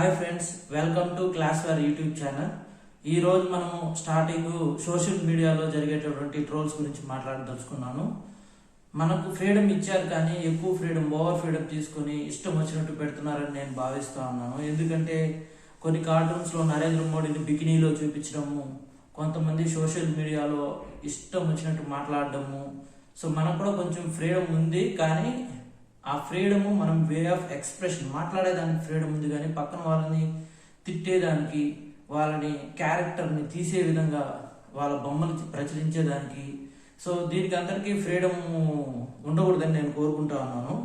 Hi friends, welcome to class wear YouTube channel. ఈ రోజు మనం స్టార్టింగ్ సోషల్ మీడియాలో జరిగేటటువంటి ట్రోల్స్ గురించి మాట్లాడదలుచుకున్నాను. మనకు ఫ్రీడమ్ ఇచ్చారు, కానీ ఎక్కువ ఫ్రీడమ్, ఓవర్ ఫ్రీడమ్ తీసుకుని ఇష్టం వచ్చినట్టు పెడుతున్నారని నేను భావిస్తా ఉన్నాను. ఎందుకంటే కొన్ని కార్టూన్స్లో నరేంద్ర మోడీని బికినీలో చూపించడము, కొంతమంది సోషల్ మీడియాలో ఇష్టం వచ్చినట్టు మాట్లాడడము. సో మనకు కూడా కొంచెం ఫ్రీడమ్ ఉంది, కానీ ఆ ఫ్రీడమ్ మనం వే ఆఫ్ ఎక్స్ప్రెషన్, మాట్లాడేదానికి ఫ్రీడమ్ ఉంది, కానీ పక్కన వాళ్ళని తిట్టేదానికి, వాళ్ళని క్యారెక్టర్ని తీసే విధంగా వాళ్ళ బొమ్మలు ప్రచురించేదానికి, సో దీనికి అందరికీ ఫ్రీడమ్ ఉండకూడదని నేను కోరుకుంటా ఉన్నాను.